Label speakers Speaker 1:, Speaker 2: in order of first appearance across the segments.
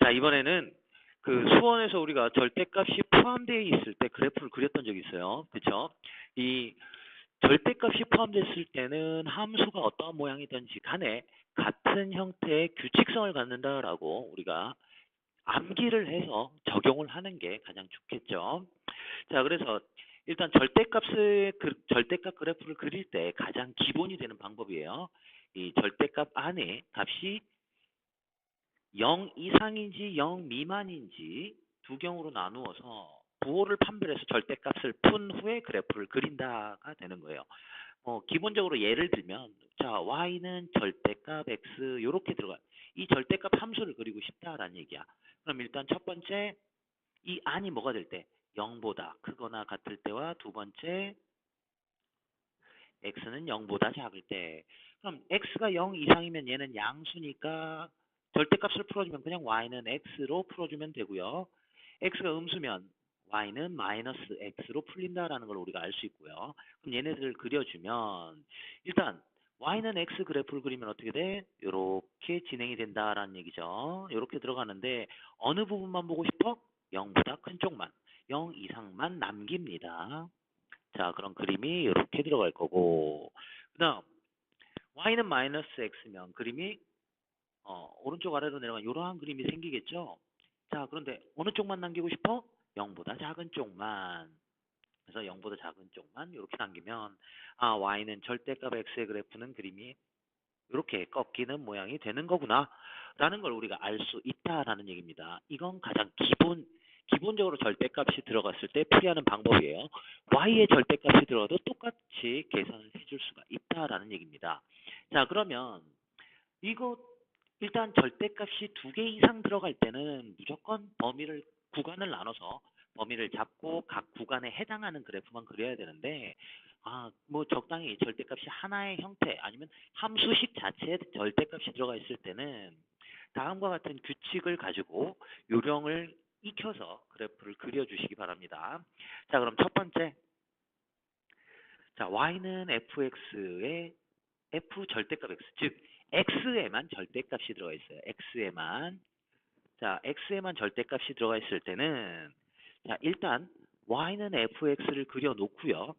Speaker 1: 자, 이번에는 그 수원에서 우리가 절대값이 포함되어 있을 때 그래프를 그렸던 적이 있어요. 그렇죠? 이 절대값이 포함됐을 때는 함수가 어떠한 모양이든지 간에 같은 형태의 규칙성을 갖는다라고 우리가 암기를 해서 적용을 하는 게 가장 좋겠죠. 자, 그래서 일단 절대값 그래프를 그릴 때 가장 기본이 되는 방법이에요. 이 절대값 안에 값이 0 이상인지 0 미만인지 두 경우로 나누어서 부호를 판별해서 절대값을 푼 후에 그래프를 그린다가 되는 거예요. 기본적으로 예를 들면 자 y는 절대값 x 요렇게 들어가 이 절대값 함수를 그리고 싶다라는 얘기야. 그럼 일단 첫 번째 이 안이 뭐가 될 때 0보다 크거나 같을 때와 두 번째 x는 0보다 작을 때 그럼 x가 0 이상이면 얘는 양수니까 절대값을 풀어주면 그냥 y는 x로 풀어주면 되고요. x가 음수면 y는 마이너스 x로 풀린다라는 걸 우리가 알 수 있고요. 그럼 얘네들을 그려주면 일단 y는 x 그래프를 그리면 어떻게 돼? 이렇게 진행이 된다라는 얘기죠. 이렇게 들어가는데 어느 부분만 보고 싶어? 0보다 큰 쪽만, 0 이상만 남깁니다. 자, 그럼 그림이 이렇게 들어갈 거고 그 다음 y는 마이너스 x면 그림이 오른쪽 아래로 내려가면 이러한 그림이 생기겠죠. 자, 그런데 어느 쪽만 남기고 싶어? 0보다 작은 쪽만. 그래서 0보다 작은 쪽만 이렇게 남기면 y는 절대값 x의 그래프는 그림이 이렇게 꺾이는 모양이 되는 거구나 라는 걸 우리가 알 수 있다라는 얘기입니다. 이건 가장 기본적으로 절대값이 들어갔을 때 풀이하는 방법이에요. y의 절대값이 들어가도 똑같이 계산을 해줄 수가 있다라는 얘기입니다. 자, 그러면 이거 일단 절대값이 2개 이상 들어갈 때는 무조건 구간을 나눠서 범위를 잡고 각 구간에 해당하는 그래프만 그려야 되는데 뭐 적당히 절대값이 하나의 형태 아니면 함수식 자체에 절대값이 들어가 있을 때는 다음과 같은 규칙을 가지고 요령을 익혀서 그래프를 그려주시기 바랍니다. 자, 그럼 첫 번째 자 y는 fx의 f 절대값 x 즉 x에만 절대값이 들어가 있어요. x에만 절대값이 들어가 있을 때는 자 일단 y는 fx를 그려 놓고요.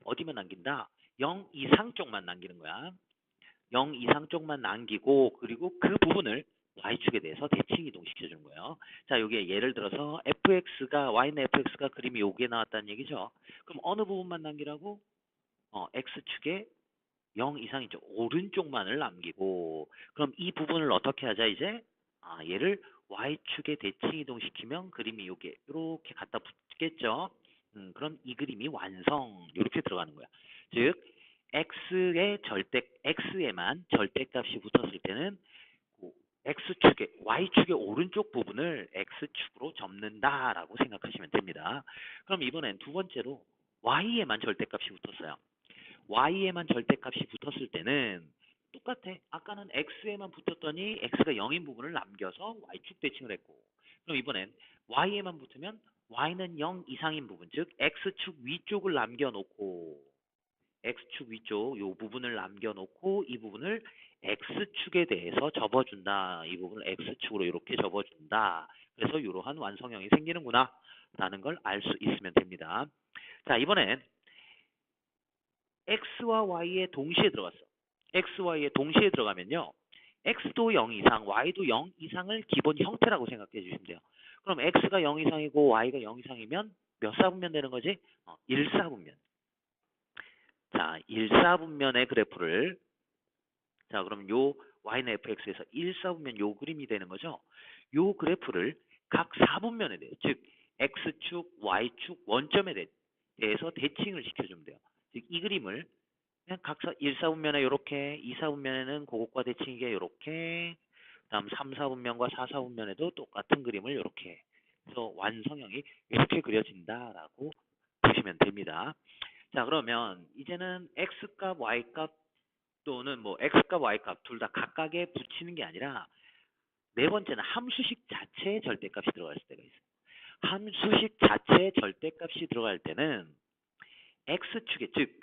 Speaker 1: 어디만 남긴다? 0 이상 쪽만 남기는 거야. 0 이상 쪽만 남기고 그리고 그 부분을 y축에 대해서 대칭 이동시켜 주는 거예요. 자, 여기에 예를 들어서 y는 fx가 그림이 요게 나왔다는 얘기죠. 그럼 어느 부분만 남기라고? x축에 0 이상이죠. 오른쪽만을 남기고 그럼 이 부분을 어떻게 하자 이제? 얘를 y축에 대칭 이동시키면 그림이 요게 이렇게 갖다 붙겠죠. 그럼 이 그림이 완성 이렇게 들어가는 거야. 즉 x에만 절대값이 붙었을 때는 y축의 오른쪽 부분을 x축으로 접는다라고 생각하시면 됩니다. 그럼 이번엔 두 번째로 y에만 절대값이 붙었어요. y에만 절대값이 붙었을 때는 똑같아. 아까는 x에만 붙었더니 x가 0인 부분을 남겨서 y축 대칭을 했고 그럼 이번엔 y에만 붙으면 y는 0 이상인 부분 즉 x축 위쪽을 남겨놓고 x축 위쪽 이 부분을 남겨놓고 이 부분을 x축에 대해서 접어준다. 이 부분을 x축으로 이렇게 접어준다. 그래서 이러한 완성형이 생기는구나 라는 걸 알 수 있으면 됩니다. 자, 이번엔 x와 y에 동시에 들어갔어. xy에 동시에 들어가면요. x도 0 이상, y도 0 이상을 기본 형태라고 생각해 주시면 돼요. 그럼 x가 0 이상이고 y가 0 이상이면 몇 사분면 되는 거지? 1사분면. 자, 1사분면의 그래프를 자, 그럼 요 y는 fx에서 1사분면 요 그림이 되는 거죠. 요 그래프를 각 4분면에 대해 즉 x축, y축, 원점에 대해서 대칭을 시켜주면 돼요. 즉 이 그림을 그냥 각 1사분면에 이렇게 2사분면에는 그것과 대칭이게 이렇게 다음 3사분면과 4사분면에도 똑같은 그림을 이렇게 해서 완성형이 이렇게 그려진다라고 보시면 됩니다. 자, 그러면 이제는 x값, y값 또는 뭐 x값, y값 둘 다 각각에 붙이는 게 아니라 네 번째는 함수식 자체에 절대값이 들어갈 때가 있어요. 함수식 자체에 절대값이 들어갈 때는 x축에 즉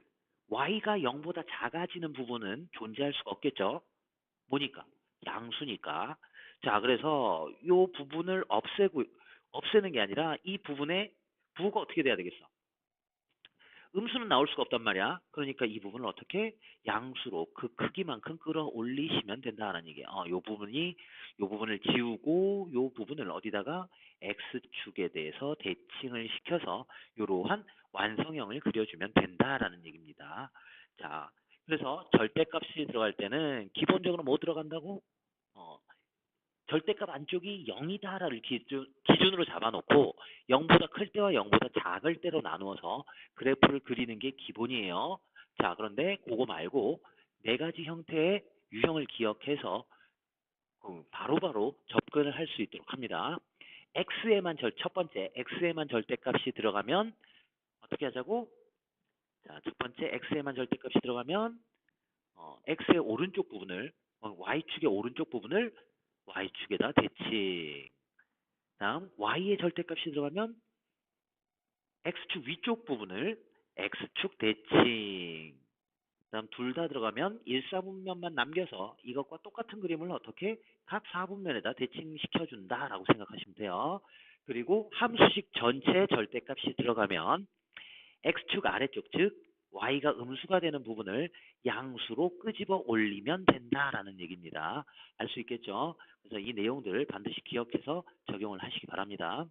Speaker 1: y가 0보다 작아지는 부분은 존재할 수가 없겠죠. 뭐니까? 양수니까. 자, 그래서 이 부분을 없애는 게 아니라 이 부분에 부호가 어떻게 돼야 되겠어? 음수는 나올 수가 없단 말이야. 그러니까 이 부분을 어떻게 양수로 그 크기만큼 끌어올리시면 된다는 얘기야. 요 부분을 지우고 요 부분을 어디다가 x축에 대해서 대칭을 시켜서 이러한 완성형을 그려주면 된다라는 얘기입니다. 자, 그래서 절대값이 들어갈 때는 기본적으로 뭐 들어간다고? 어, 절대값 안쪽이 0이다를 기준으로 잡아놓고 0보다 클 때와 0보다 작을 때로 나누어서 그래프를 그리는 게 기본이에요. 자, 그런데 그거 말고 네 가지 형태의 유형을 기억해서 바로바로 접근을 할 수 있도록 합니다. 첫 번째 x에만 절대값이 들어가면 어떻게 하자고? 자, 첫 번째 x에만 절대값이 들어가면 x의 오른쪽 부분을 y축의 오른쪽 부분을 y축에다 대칭. 다음 y의 절대값이 들어가면 x축 위쪽 부분을 x축 대칭. 다음 둘 다 들어가면 1사분면만 남겨서 이것과 똑같은 그림을 어떻게 각 4분면에다 대칭시켜준다라고 생각하시면 돼요. 그리고 함수식 전체의 절대값이 들어가면 x축 아래쪽 즉 y가 음수가 되는 부분을 양수로 끄집어 올리면 된다라는 얘기입니다. 알 수 있겠죠? 그래서 이 내용들 반드시 기억해서 적용을 하시기 바랍니다.